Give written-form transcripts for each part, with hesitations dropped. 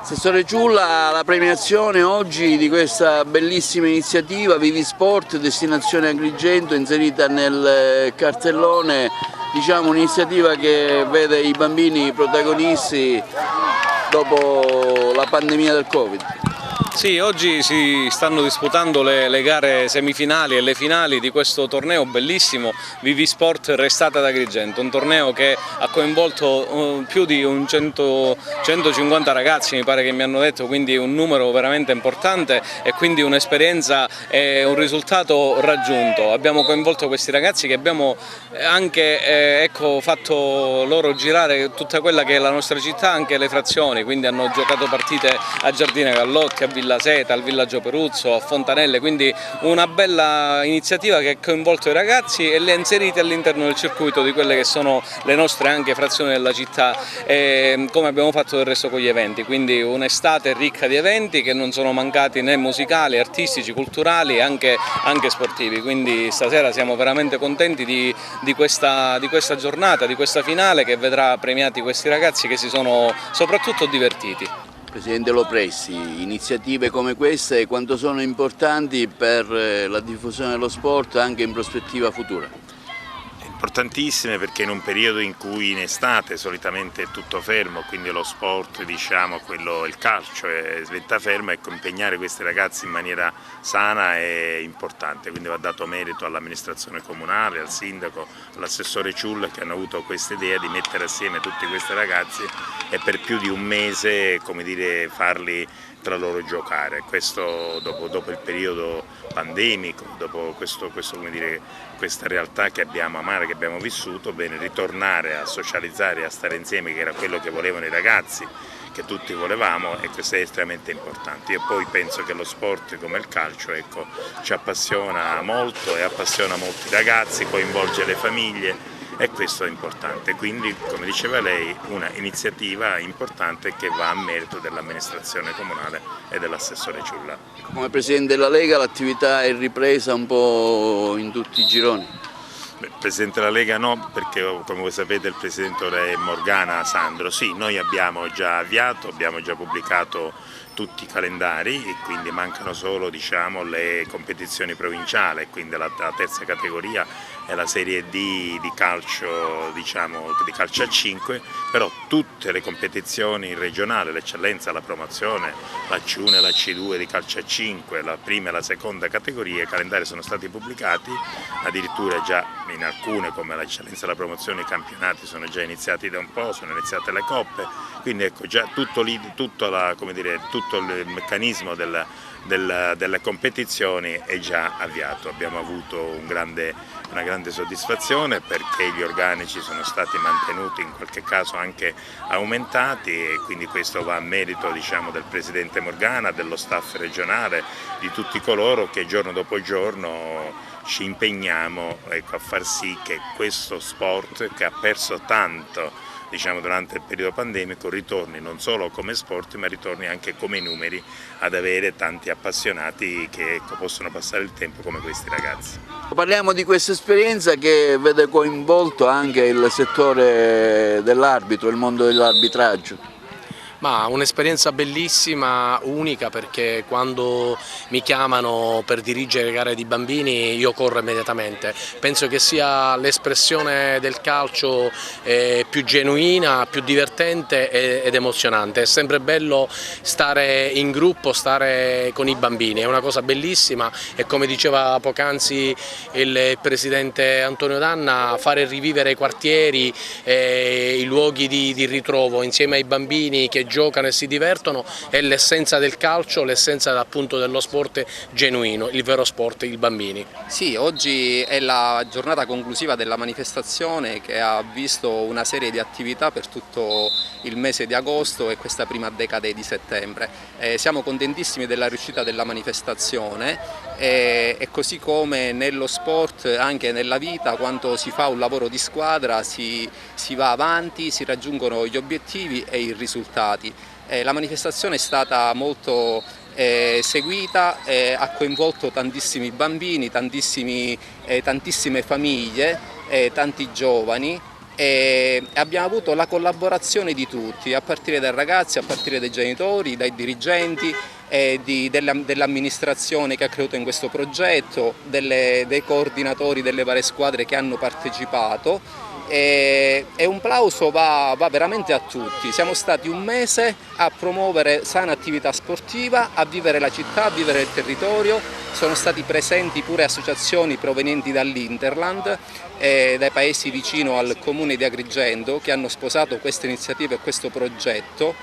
Assessore Ciulla, la premiazione oggi di questa bellissima iniziativa Vivi Sport, destinazione Agrigento, inserita nel cartellone, diciamo un'iniziativa che vede i bambini protagonisti dopo la pandemia del Covid. Sì, oggi si stanno disputando le gare semifinali e le finali di questo torneo bellissimo Vivi Sport Restate ad Agrigento, un torneo che ha coinvolto più di 150 ragazzi, mi pare che mi hanno detto, quindi un numero veramente importante e quindi un'esperienza e un risultato raggiunto. Abbiamo coinvolto questi ragazzi che abbiamo anche fatto loro girare tutta quella che è la nostra città, anche le frazioni, quindi hanno giocato partite a Giardina Gallotti, a Villa Seta, al Villaggio Peruzzo, a Fontanelle, quindi una bella iniziativa che ha coinvolto i ragazzi e li ha inseriti all'interno del circuito di quelle che sono le nostre anche frazioni della città, come abbiamo fatto del resto con gli eventi, quindi un'estate ricca di eventi che non sono mancati né musicali, artistici, culturali e anche sportivi, quindi stasera siamo veramente contenti di questa giornata, di questa finale che vedrà premiati questi ragazzi che si sono soprattutto divertiti. Presidente Lopresti, iniziative come queste quanto sono importanti per la diffusione dello sport anche in prospettiva futura? Importantissime perché in un periodo in cui in estate solitamente è tutto fermo, quindi lo sport, diciamo, il calcio è svetta fermo, ecco, impegnare questi ragazzi in maniera sana è importante, quindi va dato merito all'amministrazione comunale, al sindaco, all'assessore Ciulla che hanno avuto questa idea di mettere assieme tutti questi ragazzi e per più di un mese, come dire, farli tra loro giocare. Questo dopo il periodo pandemico, dopo questa realtà che abbiamo amara, che abbiamo vissuto, bene, ritornare a socializzare, a stare insieme, che era quello che volevano i ragazzi, che tutti volevamo, e questo è estremamente importante. Io poi penso che lo sport come il calcio, ecco, ci appassiona molto e appassiona molti ragazzi, coinvolge le famiglie. E questo è importante, quindi come diceva lei una iniziativa importante che va a merito dell'amministrazione comunale e dell'assessore Ciulla. Come Presidente della Lega l'attività è ripresa un po' in tutti i gironi? Il Presidente della Lega no, perché come voi sapete il Presidente ora è Morgana Sandro. Sì, noi abbiamo già avviato, abbiamo già pubblicato tutti i calendari e quindi mancano solo, diciamo, le competizioni provinciali, quindi la terza categoria è la Serie D di calcio, diciamo, di calcio a 5, però tutte le competizioni regionali, l'eccellenza, la promozione, la C1 e la C2 di calcio a 5, la prima e la seconda categoria, i calendari sono stati pubblicati, addirittura già in alcune come l'eccellenza e la promozione i campionati sono già iniziati da un po', sono iniziate le coppe, quindi ecco già tutto il meccanismo delle competizioni è già avviato. Abbiamo avuto una grande soddisfazione perché gli organici sono stati mantenuti, in qualche caso anche aumentati, e quindi questo va a merito, diciamo, del Presidente Morgana, dello staff regionale, di tutti coloro che giorno dopo giorno ci impegniamo, ecco, a far sì che questo sport che ha perso tanto, diciamo, durante il periodo pandemico ritorni non solo come sport ma ritorni anche come numeri ad avere tanti appassionati che, ecco, possono passare il tempo come questi ragazzi. Parliamo di questa esperienza che vede coinvolto anche il settore dell'arbitro, il mondo dell'arbitraggio. Ma un'esperienza bellissima, unica, perché quando mi chiamano per dirigere gare di bambini io corro immediatamente. Penso che sia l'espressione del calcio più genuina, più divertente ed emozionante. È sempre bello stare in gruppo, stare con i bambini, è una cosa bellissima e, come diceva poc'anzi il Presidente Antonio Danna, fare rivivere i quartieri, i luoghi di ritrovo insieme ai bambini che giocano e si divertono è l'essenza del calcio, l'essenza appunto dello sport genuino, il vero sport, i bambini. Sì, oggi è la giornata conclusiva della manifestazione che ha visto una serie di attività per tutto il mese di agosto e questa prima decade di settembre. Siamo contentissimi della riuscita della manifestazione e così come nello sport, anche nella vita, quando si fa un lavoro di squadra si va avanti, si raggiungono gli obiettivi e i risultati. La manifestazione è stata molto seguita, ha coinvolto tantissimi bambini, tantissime famiglie, tanti giovani e abbiamo avuto la collaborazione di tutti, a partire dai ragazzi, a partire dai genitori, dai dirigenti, dell'amministrazione che ha creduto in questo progetto, dei coordinatori delle varie squadre che hanno partecipato. E un plauso va veramente a tutti. Siamo stati un mese a promuovere sana attività sportiva, a vivere la città, a vivere il territorio. Sono stati presenti pure associazioni provenienti dall'Interland, dai paesi vicino al comune di Agrigento, che hanno sposato questa iniziativa e questo progetto.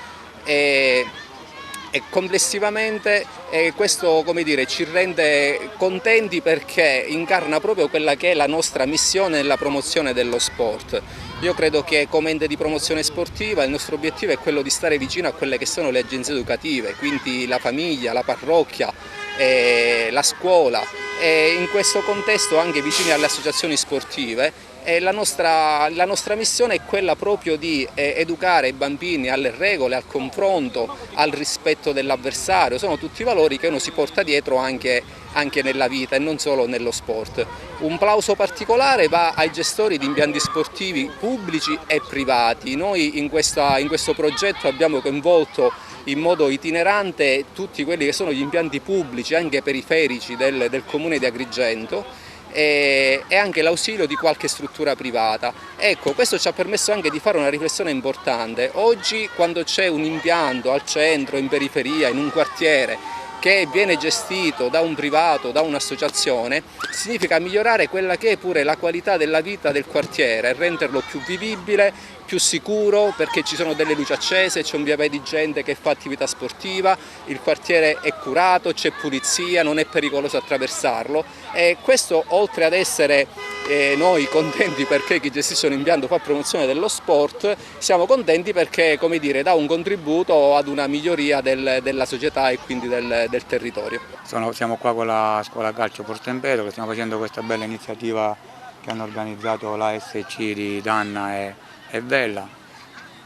E complessivamente questo, come dire, ci rende contenti perché incarna proprio quella che è la nostra missione nella promozione dello sport. Io credo che come ente di promozione sportiva il nostro obiettivo è quello di stare vicino a quelle che sono le agenzie educative, quindi la famiglia, la parrocchia, la scuola, e in questo contesto anche vicini alle associazioni sportive. E la nostra missione è quella proprio di educare i bambini alle regole, al confronto, al rispetto dell'avversario. Sono tutti valori che uno si porta dietro anche nella vita e non solo nello sport. Un plauso particolare va ai gestori di impianti sportivi pubblici e privati. Noi in questo progetto abbiamo coinvolto in modo itinerante tutti quelli che sono gli impianti pubblici, anche periferici del comune di Agrigento, e anche l'ausilio di qualche struttura privata. Ecco, questo ci ha permesso anche di fare una riflessione importante. Oggi, quando c'è un impianto al centro, in periferia, in un quartiere che viene gestito da un privato, da un'associazione, significa migliorare quella che è pure la qualità della vita del quartiere, renderlo più vivibile, più sicuro, perché ci sono delle luci accese, c'è un via vai di gente che fa attività sportiva, il quartiere è curato, c'è pulizia, non è pericoloso attraversarlo, e questo, oltre ad essere noi contenti perché chi gestisce un impianto fa promozione dello sport, siamo contenti perché, come dire, dà un contributo ad una miglioria della società e quindi del territorio. Siamo qua con la scuola calcio Porto Empedocle, che stiamo facendo questa bella iniziativa che hanno organizzato la SC di Danna e Vella.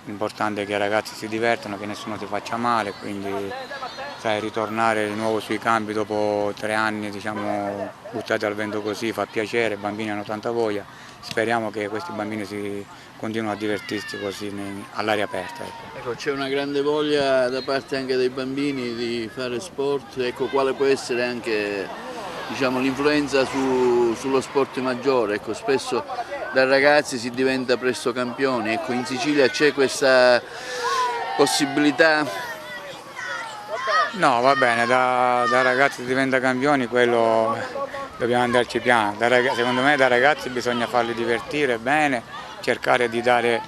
L'importante è che i ragazzi si divertano, che nessuno si faccia male, quindi ritornare di nuovo sui campi dopo 3 anni, diciamo, buttati al vento così fa piacere, i bambini hanno tanta voglia. Speriamo che questi bambini continuino a divertirsi così all'aria aperta. Ecco, c'è una grande voglia da parte anche dei bambini di fare sport. Ecco, quale può essere anche, diciamo, l'influenza sullo sport maggiore? Ecco, spesso da ragazzi si diventa presto campioni. Ecco, in Sicilia c'è questa possibilità? No, va bene, da ragazzi si diventa campioni, quello dobbiamo andarci piano. Secondo me da ragazzi bisogna farli divertire bene, cercare di dare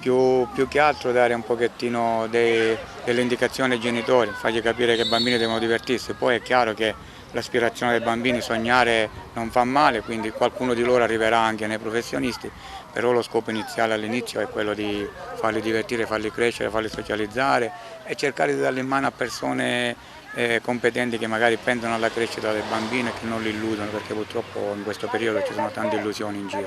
più che altro dare un pochettino delle indicazioni ai genitori, fargli capire che i bambini devono divertirsi. Poi è chiaro che l'aspirazione dei bambini, sognare non fa male, quindi qualcuno di loro arriverà anche nei professionisti, però lo scopo iniziale all'inizio è quello di farli divertire, farli crescere, farli socializzare e cercare di darli in mano a persone competenti che magari pensano alla crescita del bambino e che non li illudono, perché purtroppo in questo periodo ci sono tante illusioni in giro.